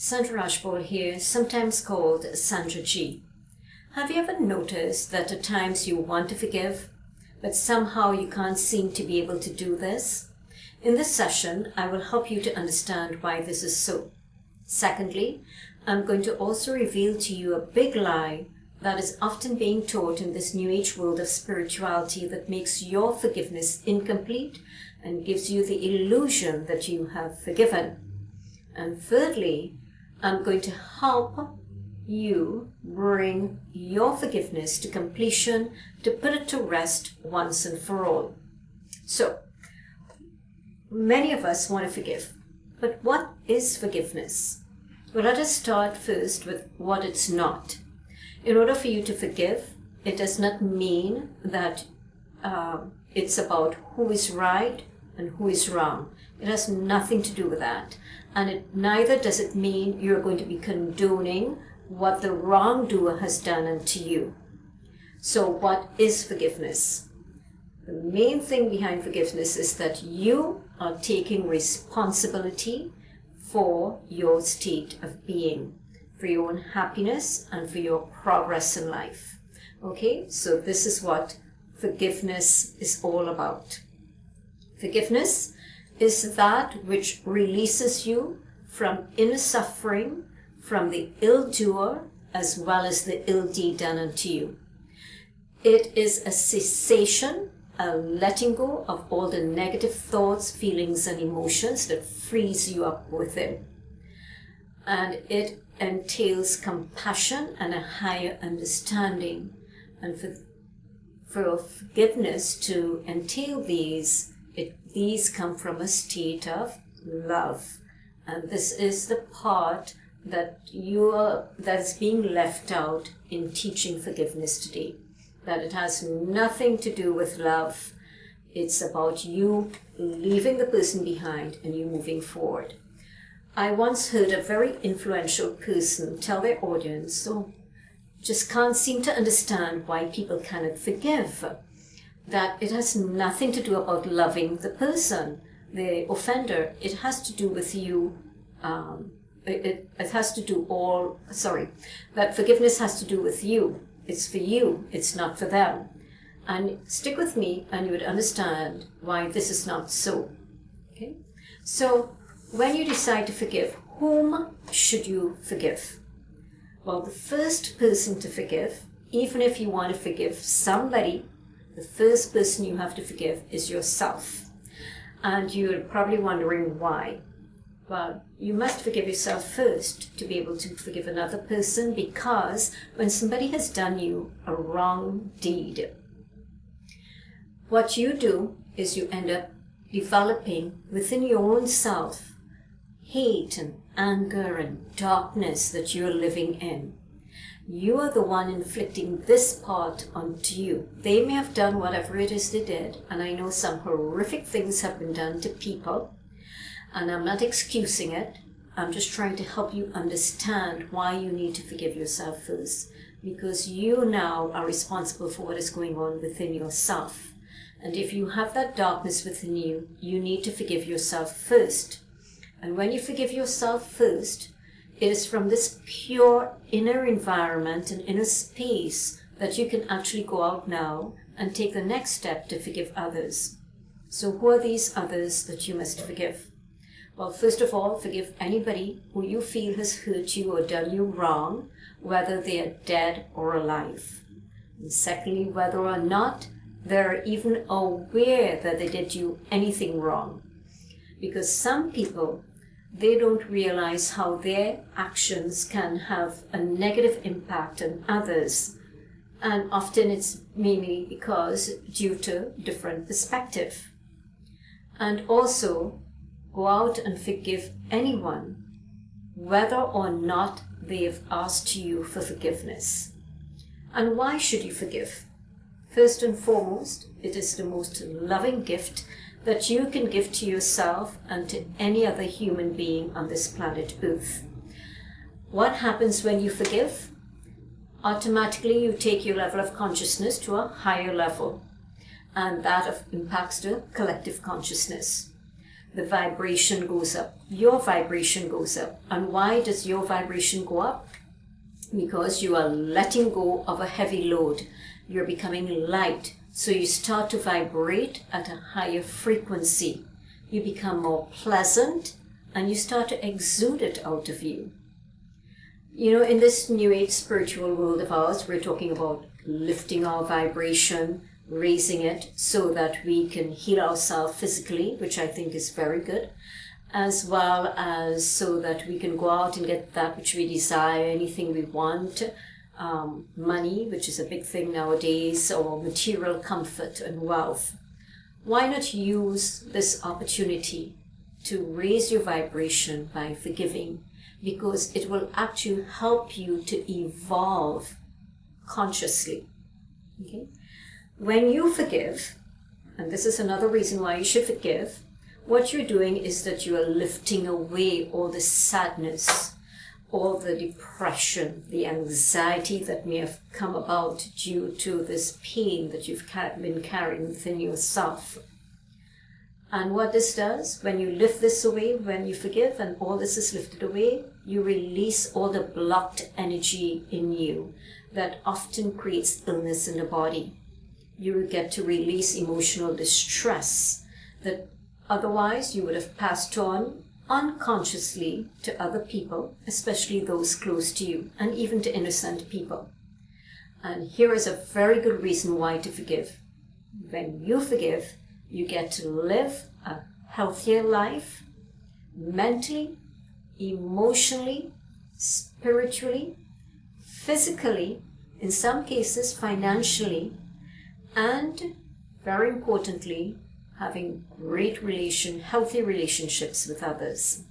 Sandra Rajpaul here, sometimes called Sandra G. Have you ever noticed that at times you want to forgive, but somehow you can't seem to be able to do this? In this session, I will help you to understand why this is so. Secondly, I'm going to also reveal to you a big lie that is often being taught in this New Age world of spirituality that makes your forgiveness incomplete and gives you the illusion that you have forgiven. And thirdly, I'm going to help you bring your forgiveness to completion, to put it to rest once and for all. So, many of us want to forgive, but what is forgiveness? Well, let us start first with what it's not. In order for you to forgive, it does not mean that it's about who is right and who is wrong. It has nothing to do with that. And neither does it mean you're going to be condoning what the wrongdoer has done unto you. So what is forgiveness? The main thing behind forgiveness is that you are taking responsibility for your state of being, for your own happiness and for your progress in life. Okay, so this is what forgiveness is all about. Forgiveness is that which releases you from inner suffering, from the ill doer, as well as the ill deed done unto you. It is a cessation, a letting go of all the negative thoughts, feelings, and emotions that frees you up within. And it entails compassion and a higher understanding. And for forgiveness to entail these come from a state of love. And this is the part that's being left out in teaching forgiveness today. That it has nothing to do with love. It's about you leaving the person behind and you moving forward. I once heard a very influential person tell their audience, so just can't seem to understand why people cannot forgive. That it has nothing to do about loving the person, the offender. It has to do with you. That forgiveness has to do with you. It's for you. It's not for them. And stick with me and you would understand why this is not so. Okay? So when you decide to forgive, whom should you forgive? Well, the first person to forgive, even if you want to forgive somebody, the first person you have to forgive is yourself. And you're probably wondering why. Well, you must forgive yourself first to be able to forgive another person, because when somebody has done you a wrong deed, what you do is you end up developing within your own self hate and anger and darkness that you're living in. You are the one inflicting this part onto you. They may have done whatever it is they did, and I know some horrific things have been done to people, and I'm not excusing it. I'm just trying to help you understand why you need to forgive yourself first, because you now are responsible for what is going on within yourself. And if you have that darkness within you, you need to forgive yourself first. And when you forgive yourself first, it is from this pure inner environment and inner space that you can actually go out now and take the next step to forgive others. So who are these others that you must forgive? Well, first of all, forgive anybody who you feel has hurt you or done you wrong, whether they are dead or alive. And secondly, whether or not they're even aware that they did you anything wrong. Because some people, they don't realize how their actions can have a negative impact on others. And often it's mainly because due to different perspective. And also, go out and forgive anyone, whether or not they've asked you for forgiveness. And why should you forgive? First and foremost, it is the most loving gift that you can give to yourself and to any other human being on this planet Earth. What happens when you forgive? Automatically you take your level of consciousness to a higher level, and that impacts the collective consciousness. the vibration goes up. Your vibration goes up. And why does your vibration go up? Because you are letting go of a heavy load. You're becoming light. So you start to vibrate at a higher frequency. You become more pleasant and you start to exude it out of you. You know, in this New Age spiritual world of ours, we're talking about lifting our vibration, raising it so that we can heal ourselves physically, which I think is very good, as well as so that we can go out and get that which we desire, anything we want, money, which is a big thing nowadays, or material comfort and wealth. Why not use this opportunity to raise your vibration by forgiving? Because it will actually help you to evolve consciously. Okay? When you forgive, and this is another reason why you should forgive, what you're doing is that you are lifting away all the sadness, all the depression, the anxiety that may have come about due to this pain that you've been carrying within yourself. And what this does, when you lift this away, when you forgive and all this is lifted away, you release all the blocked energy in you that often creates illness in the body. You get to release emotional distress that otherwise you would have passed on unconsciously to other people, especially those close to you, and even to innocent people. And here is a very good reason why to forgive. When you forgive, you get to live a healthier life, mentally, emotionally, spiritually, physically, in some cases financially, and very importantly, having healthy relationships with others.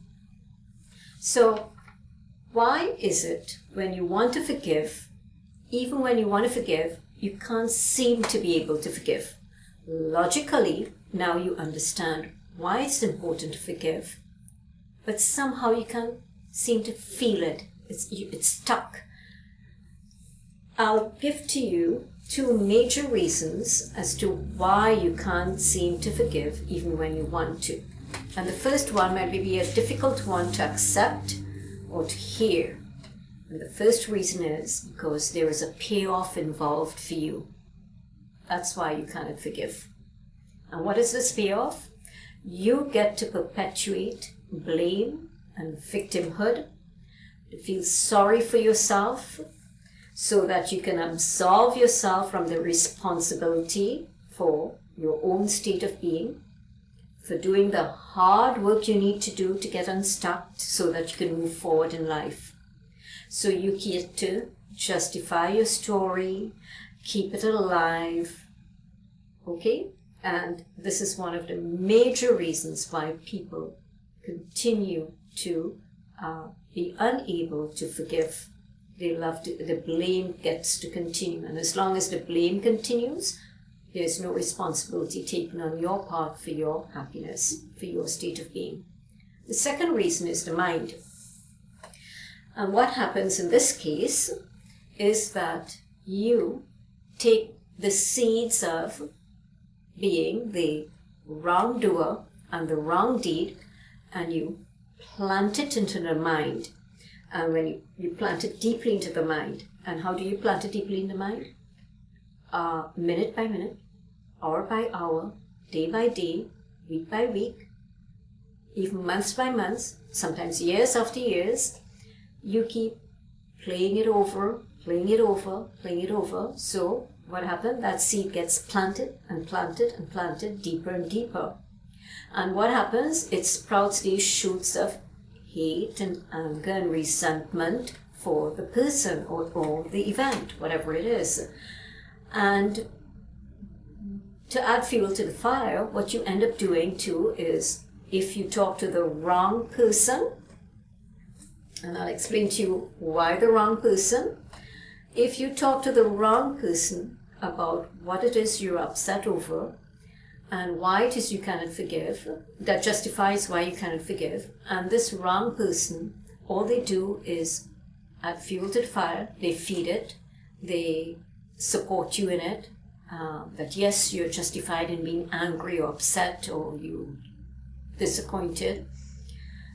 So why is it when you want to forgive, even when you want to forgive, you can't seem to be able to forgive? Logically, now you understand why it's important to forgive, but somehow you can't seem to feel it. It's stuck. I'll give to you two major reasons as to why you can't seem to forgive even when you want to. And the first one might be a difficult one to accept or to hear. And the first reason is because there is a payoff involved for you. That's why you cannot forgive. And what is this payoff? You get to perpetuate blame and victimhood, to feel sorry for yourself, so that you can absolve yourself from the responsibility for your own state of being, for doing the hard work you need to do to get unstuck so that you can move forward in life. So you get to justify your story, keep it alive, okay? And this is one of the major reasons why people continue to be unable to forgive. The blame gets to continue. And as long as the blame continues, there's no responsibility taken on your part for your happiness, for your state of being. The second reason is the mind. And what happens in this case is that you take the seeds of being the wrongdoer and the wrong deed and you plant it into the mind. And when you plant it deeply into the mind. And how do you plant it deeply in the mind? Minute by minute, hour by hour, day by day, week by week, even months by months, sometimes years after years. You keep playing it over, playing it over, playing it over. So what happens? That seed gets planted and planted and planted deeper and deeper. And what happens? It sprouts these shoots of hate and anger and resentment for the person or the event, whatever it is. And to add fuel to the fire, what you end up doing too is, if you talk to the wrong person, and I'll explain to you why the wrong person. If you talk to the wrong person about what it is you're upset over and why it is you cannot forgive, that justifies why you cannot forgive, and this wrong person, all they do is add fuel to the fire, they feed it, they support you in it, that yes, you're justified in being angry or upset, or disappointed.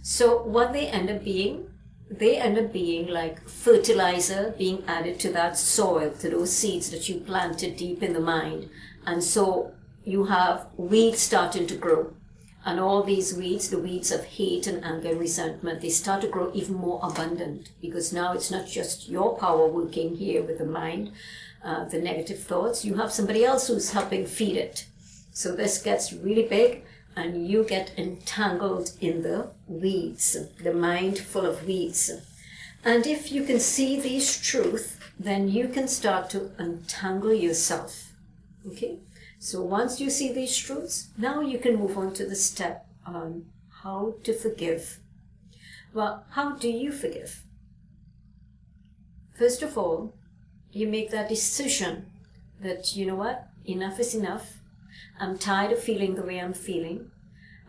So what they end up being like fertilizer being added to that soil, to those seeds that you planted deep in the mind. And so you have weeds starting to grow. And all these weeds, the weeds of hate and anger and resentment, they start to grow even more abundant, because now it's not just your power working here with the mind, the negative thoughts. You have somebody else who's helping feed it. So this gets really big, and you get entangled in the weeds, the mind full of weeds. And if you can see these truths, then you can start to untangle yourself. Okay? So once you see these truths, now you can move on to the step on how to forgive. Well, how do you forgive? First of all, you make that decision that, you know what, enough is enough. I'm tired of feeling the way I'm feeling.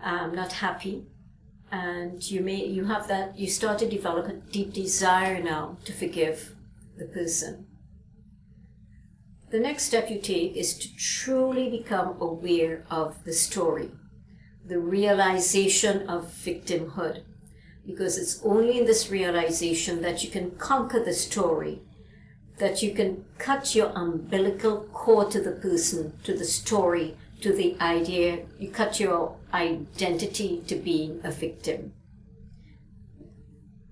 I'm not happy. And you start to develop a deep desire now to forgive the person. The next step you take is to truly become aware of the story, the realization of victimhood, because it's only in this realization that you can conquer the story, that you can cut your umbilical cord to the person, to the story, to the idea. You cut your identity to being a victim.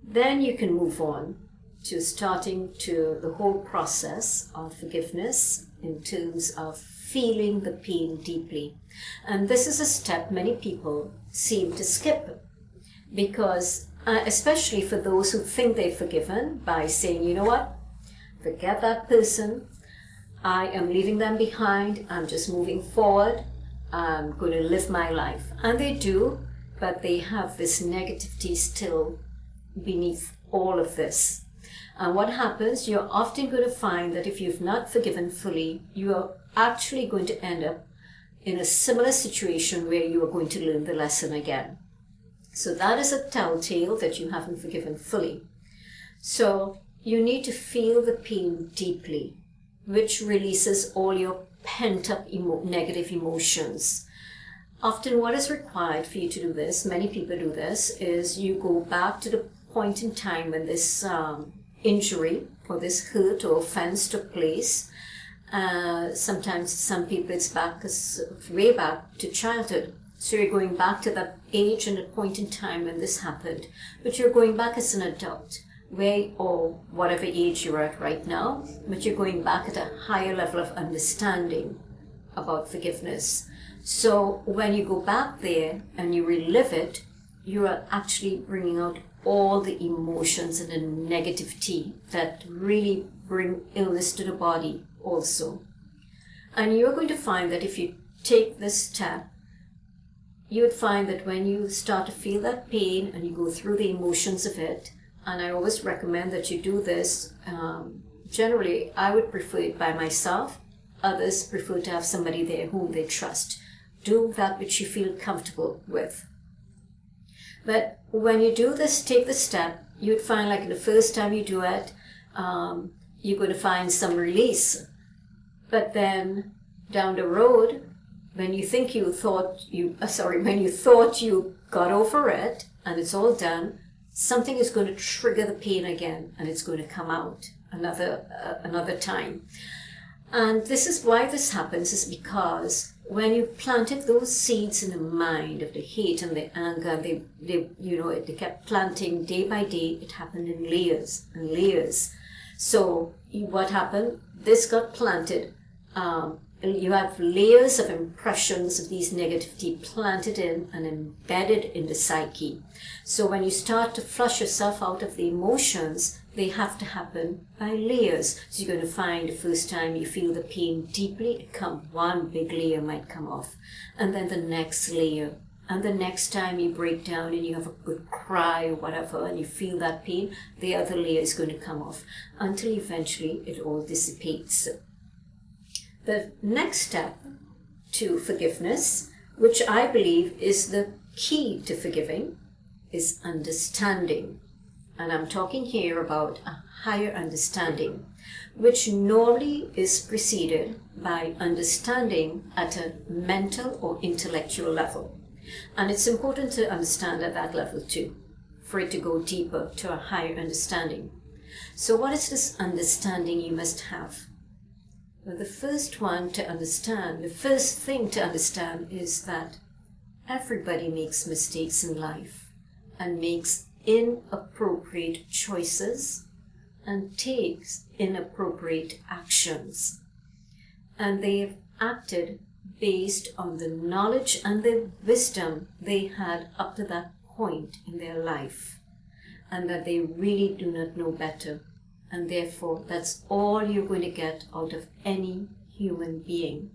Then you can move on to starting to the whole process of forgiveness in terms of feeling the pain deeply. And this is a step many people seem to skip, because especially for those who think they've forgiven by saying, you know what, forget that person, I am leaving them behind, I'm just moving forward, I'm going to live my life. And they do, but they have this negativity still beneath all of this. And what happens, you're often going to find that if you've not forgiven fully, you are actually going to end up in a similar situation where you are going to learn the lesson again. So that is a telltale that you haven't forgiven fully. So you need to feel the pain deeply, which releases all your pent-up negative emotions. Often what is required for you to do this, many people do this, is you go back to the point in time when this injury or this hurt or offense took place. Sometimes some people it's way back to childhood. So you're going back to that age and the point in time when this happened. But you're going back as an adult, or whatever age you're at right now, but you're going back at a higher level of understanding about forgiveness. So when you go back there and you relive it, you are actually bringing out all the emotions and the negativity that really bring illness to the body also. And you're going to find that if you take this step, you would find that when you start to feel that pain and you go through the emotions of it, and I always recommend that you do this, generally I would prefer it by myself. Others prefer to have somebody there whom they trust. Do that which you feel comfortable with. But when you do this, take the step, you'd find like the first time you do it, you're going to find some release. But then down the road, when you thought you got over it and it's all done, something is going to trigger the pain again, and it's going to come out another time. And this is why this happens, is because when you planted those seeds in the mind of the hate and the anger, they kept planting day by day. It happened in layers and layers. So what happened? This got planted. You have layers of impressions of these negativity planted in and embedded in the psyche. So when you start to flush yourself out of the emotions, they have to happen by layers. So you're going to find the first time you feel the pain deeply, one big layer might come off. And then the next layer. And the next time you break down and you have a good cry or whatever, and you feel that pain, the other layer is going to come off until eventually it all dissipates. The next step to forgiveness, which I believe is the key to forgiving, is understanding. And I'm talking here about a higher understanding, which normally is preceded by understanding at a mental or intellectual level. And it's important to understand at that level too, for it to go deeper to a higher understanding. So what is this understanding you must have? Well, the first thing to understand is that everybody makes mistakes in life and makes inappropriate choices and takes inappropriate actions. And they've acted based on the knowledge and the wisdom they had up to that point in their life, and that they really do not know better. And therefore, that's all you're going to get out of any human being.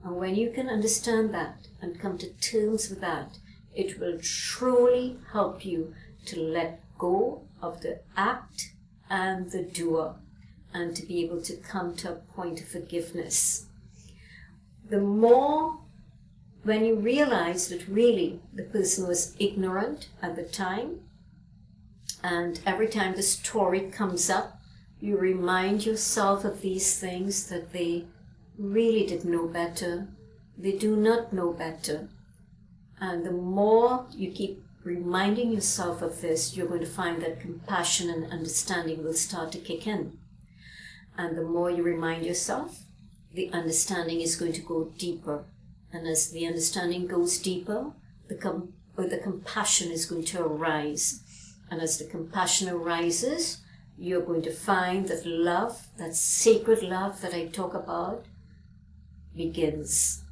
And when you can understand that and come to terms with that, it will truly help you to let go of the act and the doer, and to be able to come to a point of forgiveness. The more, when you realize that really the person was ignorant at the time, and every time the story comes up, you remind yourself of these things, that they really did know better. They do not know better. And the more you keep reminding yourself of this, you're going to find that compassion and understanding will start to kick in. And the more you remind yourself, the understanding is going to go deeper. And as the understanding goes deeper, the compassion is going to arise. And as the compassion arises, you're going to find that love, that sacred love that I talk about, begins.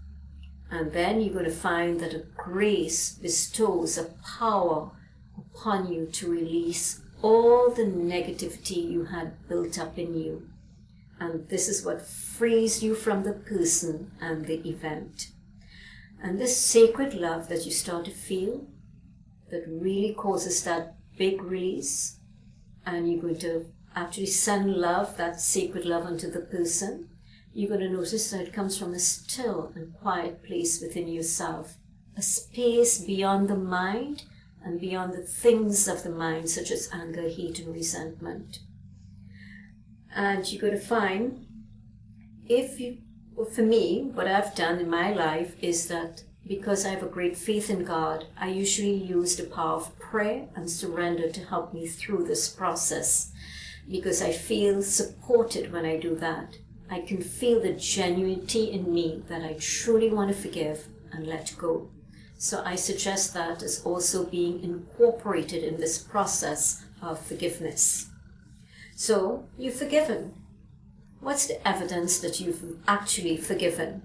And then you're going to find that a grace bestows a power upon you to release all the negativity you had built up in you. And this is what frees you from the person and the event. And this sacred love that you start to feel, that really causes that big release, and you're going to actually send love, that sacred love, onto the person, you're going to notice that it comes from a still and quiet place within yourself, a space beyond the mind and beyond the things of the mind, such as anger, hate, and resentment. And you're going to find, for me, what I've done in my life is that because I have a great faith in God, I usually use the power of prayer and surrender to help me through this process, because I feel supported when I do that. I can feel the genuinity in me that I truly want to forgive and let go. So I suggest that as also being incorporated in this process of forgiveness. So you've forgiven. What's the evidence that you've actually forgiven?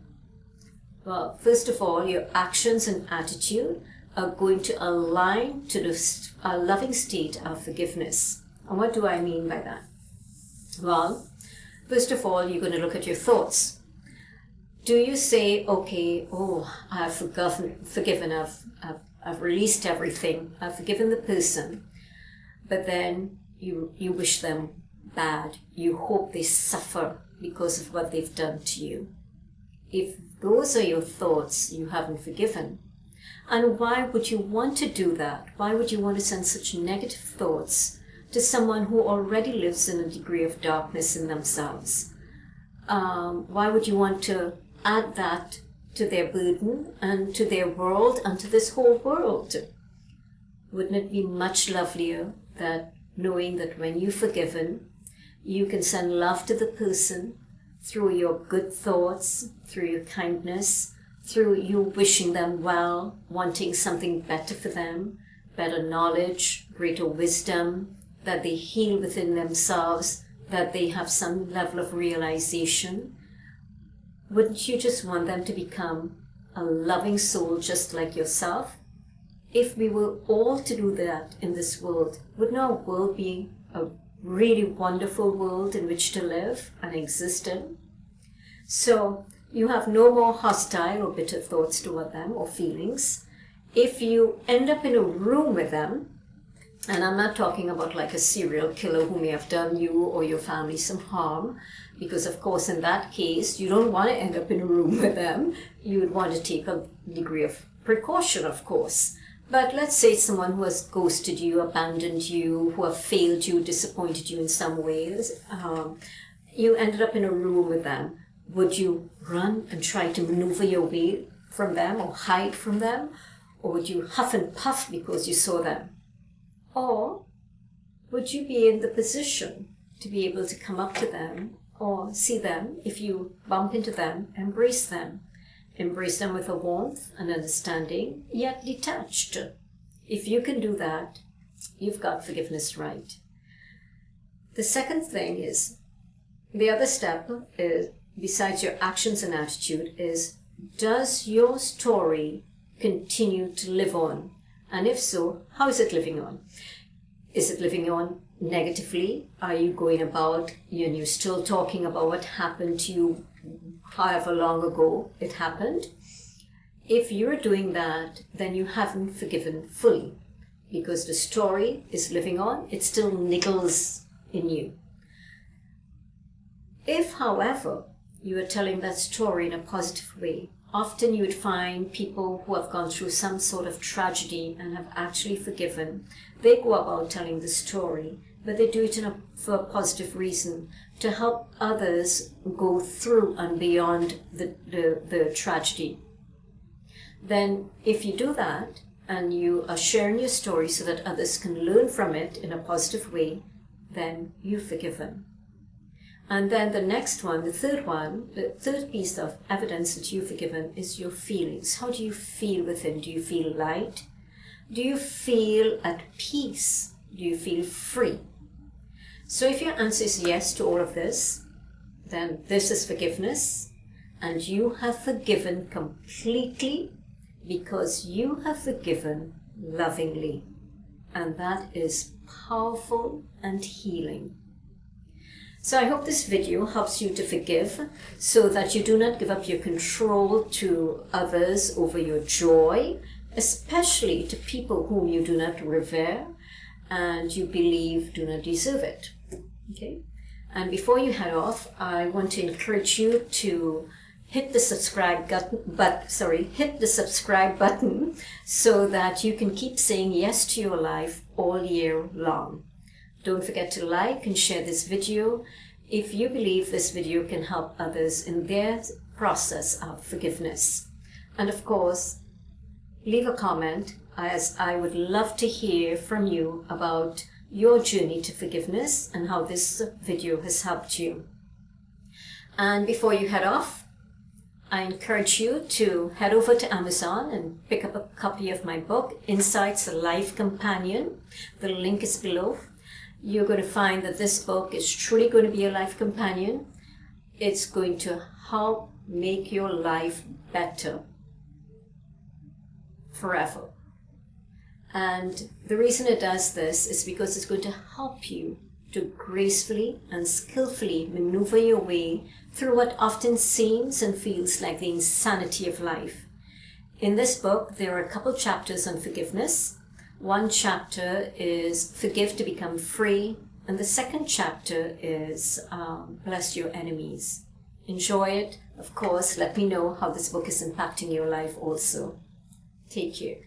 Well, first of all, your actions and attitude are going to align to a loving state of forgiveness. And what do I mean by that? Well, first of all, you're going to look at your thoughts. Do you say, okay, I've forgiven, I've released everything, I've forgiven the person, but then you wish them bad. You hope they suffer because of what they've done to you. If those are your thoughts, you haven't forgiven. And why would you want to do that? Why would you want to send such negative thoughts to someone who already lives in a degree of darkness in themselves? Why would you want to add that to their burden and to their world and to this whole world? Wouldn't it be much lovelier that knowing that when you've forgiven, you can send love to the person through your good thoughts, through your kindness, through you wishing them well, wanting something better for them, better knowledge, greater wisdom, that they heal within themselves, that they have some level of realization? Wouldn't you just want them to become a loving soul just like yourself? If we were all to do that in this world, wouldn't our world be a really wonderful world in which to live and exist in? So you have no more hostile or bitter thoughts toward them or feelings. If you end up in a room with them, and I'm not talking about like a serial killer who may have done you or your family some harm, because of course in that case you don't want to end up in a room with them. You would want to take a degree of precaution, of course. But let's say someone who has ghosted you, abandoned you, who have failed you, disappointed you in some ways, you ended up in a room with them. Would you run and try to maneuver your way from them or hide from them? Or would you huff and puff because you saw them? Or would you be in the position to be able to come up to them or see them, if you bump into them, embrace them? Embrace them with a warmth and understanding, yet detached. If you can do that, you've got forgiveness right. The second thing is, the other step is, besides your actions and attitude, is, does your story continue to live on? And if so, how is it living on? Is it living on negatively? Are you going about, you're still talking about what happened to you however long ago it happened? If you're doing that, then you haven't forgiven fully, because the story is living on, it still niggles in you. If, however, you are telling that story in a positive way, often you would find people who have gone through some sort of tragedy and have actually forgiven. They go about telling the story, but they do it for a positive reason, to help others go through and beyond the tragedy. Then if you do that, and you are sharing your story so that others can learn from it in a positive way, then you've forgiven. And then the next one, the third piece of evidence that you've forgiven is your feelings. How do you feel within? Do you feel light? Do you feel at peace? Do you feel free? So if your answer is yes to all of this, then this is forgiveness, and you have forgiven completely because you have forgiven lovingly. And that is powerful and healing. So I hope this video helps you to forgive so that you do not give up your control to others over your joy, especially to people whom you do not revere and you believe do not deserve it. Okay? And before you head off, I want to encourage you to hit the subscribe button so that you can keep saying yes to your life all year long. Don't forget to like and share this video if you believe this video can help others in their process of forgiveness. And of course, leave a comment, as I would love to hear from you about your journey to forgiveness and how this video has helped you. And before you head off, I encourage you to head over to Amazon and pick up a copy of my book, Insights, a Life Companion. The link is below. You're going to find that this book is truly going to be a life companion. It's going to help make your life better forever. And the reason it does this is because it's going to help you to gracefully and skillfully maneuver your way through what often seems and feels like the insanity of life. In this book, there are a couple chapters on forgiveness. One chapter is Forgive to Become Free, and the second chapter is Bless Your Enemies. Enjoy it. Of course, let me know how this book is impacting your life also. Take care.